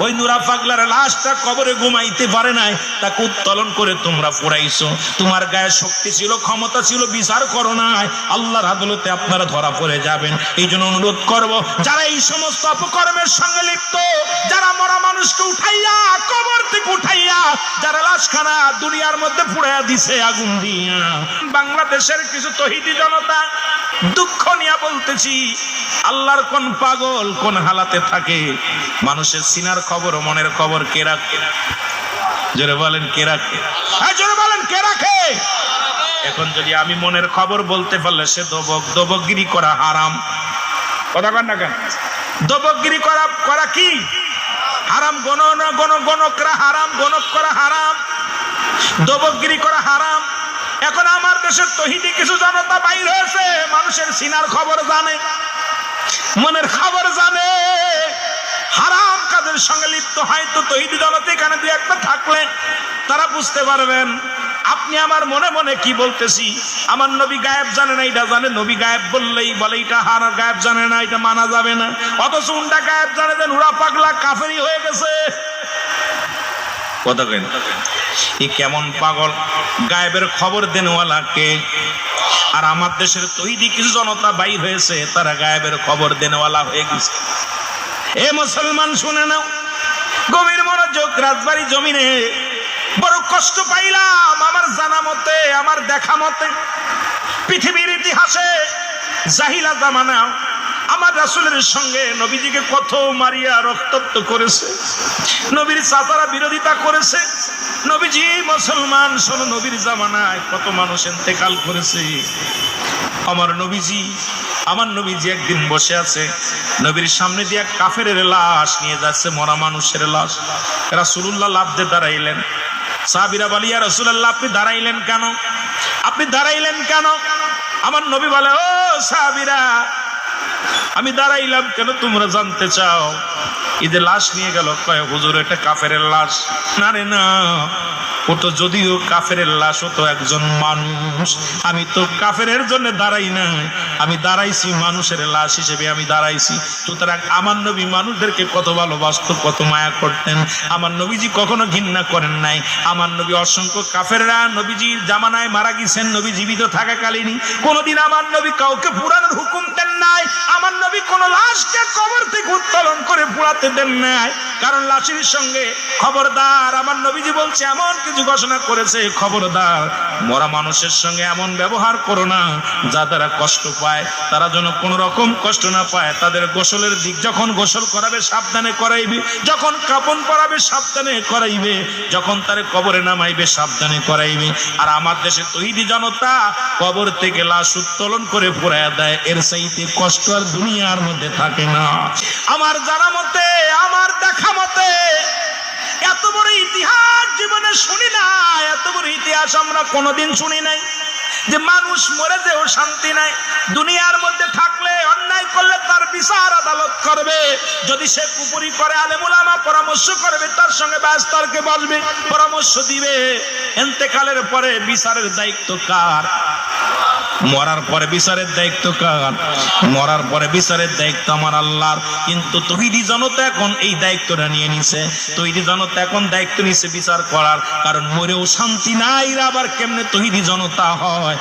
ওই নুরা পাগলার লাশটা কবরে ঘুমাইতে পারে নাই, তাকে উত্তোলন করে তোমরা পুরাইছো। তোমার গায়ে শক্তি ছিল, ক্ষমতা ছিল, বিচার করো নাই। আল্লাহর আদালতে আপনারা ধরা পড়ে যাবেন। এই জন্য অনুরোধ করব, যারা এই সমস্ত অপকর্মের সঙ্গে লিপ্ত, যারা মরা মানুষকে উঠাইয়া কবর থেকে উঠাইয়া যারা লাশখানা দুনিয়ার মধ্যে পুড়াইয়া দিছে আগুন দিয়া, বাংলাদেশের কিছু তৌহিদি জনতা, দুঃখ নিয়ে বলতেছি, আল্লাহর কোন পাগল কোন হালাতে থাকে? মানুষের সিনার খবর, মনের খবর কে রাখে? জোরে বলেন কে রাখে? হ্যাঁ জোরে বলেন কে রাখে? এখন যদি আমি মনের খবর বলতে পারলে সে দবকগিরি করা হারাম। কথা কন না কেন? দবকগিরি করা কি হারাম? গণকরা হারাম, গণক করা হারাম, দবকগিরি করা হারাম। এখন আমার দেশের তৌহিদি কিছু জনতা বাইর হয়েছে, মানুষের সিনার খবর জানে, মনের খবর জানে, হারাম কাজের সঙ্গে লিপ্ত। হয়তো তৌহিদি জনতা এখানে দুই একটা থাকলে তারা বুঝতে পারবেন আপনি আমার মনে মনে কি বলতেছি। আমার নবী গায়েব জানে না, এটা জানে। নবী গায়েব বললেই বলে এটা হার গায়েব জানে না, এটা মানা যাবে না। অথচ উন্ডা গায়েব জানে যে নুরা পাগলা কাফেরি হয়ে গেছে। কথা কেন? এই কেমন পাগল? গায়েবের খবর দেনওয়ালা কে? আর আমার দেশের তৌহিদি কিছু জনতা বাইর হয়েছে, তারা গায়েবের খবর দেনওয়ালা হয়ে গেছে। এ মুসলমান শুনে নাও, গভীর মনোযোগ। রাজবাড়ী জমিনে বড় কষ্ট পাইলাম আমার জানা মতে, আমার দেখা মতে। পৃথিবীর ইতিহাসে জাহিলা জামানা আমার রাসূলের সঙ্গে নবীজিকে কত মারিয়া রক্তাক্ত করেছে, নবীর চাচারা বিরোধিতা করেছে। নবীজি মুসলমান শোনো, নবীর জামানায় কত মানুষ ইন্তেকাল করেছে। আমার নবীজি একদিন বসে আছে, নবীর সামনে দিয়ে কাফেরের লাশ নিয়ে যাচ্ছে, মরা মানুষের লাশ। রাসূলুল্লাহ লাফ দিয়ে দাঁড়াইলেন। সাহাবীরা বলে, ইয়া রাসূলুল্লাহ আপনি দাঁড়াইলেন কেন? আপনি দাঁড়াইলেন কেন? আমার নবী বলে, ও সাহাবীরা, আমি দাঁড়াইলাম কেন তোমরা জানতে চাও? ঈদে লাশ নিয়ে গেল, কয় হুজুর এটা কাফেরের লাশ। না রে না, ও তো যদিও কাফেরের লাশ, ও তো একজন মানুষ। আমি তো কাফেরের জন্য দাঁড়াই নাই, আমি দাঁড়াইছি মানুষের লাশ হিসেবে আমি দাঁড়াইছি। সুতরাং আমার নবী মানুষদেরকে কত ভালোবাসত, কত মায়া করতেন। আমার নবীজি কখনো ঘৃণা করেন নাই। আমার নবী অসংখ্য কাফেররা নবীজির জামানায় মারা গেছেন, নবী জীবিত থাকাকালীনই। কোনোদিন আমার নবী কাউকে পুরানোর হুকুম দেন নাই। আমার নবী কোন লাশকে কবর থেকে উত্তোলন করে পুড়াতে দেন নাই, কারণ লাশের সঙ্গে খবরদার। আমার নবীজি বলছে, এমন কিছু ঘোষণা করেছে, খবরদার মরা মানুষের সঙ্গে এমন ব্যবহার করো না যা তারা কষ্ট পায়, তারা যেন কোন রকম কষ্ট না পায়। তাদের গোসলের দিক, যখন গোসল করাবে সাবধানে করাইবে, যখন কাপন পরাবে সাবধানে করাইবে, যখন তারে কবরে নামাইবে সাবধানে করাইবে। আর আমার দেশে তৌহিদি জনতা কবর থেকে লাশ উত্তোলন করে পুড়াইয়া দেয়, এর চাইতে কষ্ট আর দুনিয়ার মধ্যে থাকে না। আমার জানা মতে, আমার দেখা মতে এত বড় ইতিহাস জীবনে শুনি না, এত বড় ইতিহাস আমরা কোনোদিন শুনি নাই যে মানুষ মরে যেও শান্তি নাই। দুনিয়ার মধ্যে থাকলে অন্যায় করলে তার বিচার আদালত করবে। যদি সে কুপুরি করে, আলেম উলামা পরামর্শ করবে, তার সঙ্গে ব্যস্তারকে বসবে, পরামর্শ দিবে। ইন্তেকালের পরে বিচারের দায়িত্ব কার? মরার পরে বিচারের দায়িত্ব কার? মরার পরে বিচারের দায়িত্ব আমার আল্লাহর। কিন্তু তৌহিদি জনতা এখন এই দায়িত্বটা নিয়ে নিছে। তৌহিদি জনতা এখন দায়িত্ব নিছে বিচার করার, কারণ মরেও শান্তি নাই, আবার কেমনে তৌহিদি জনতা হয়।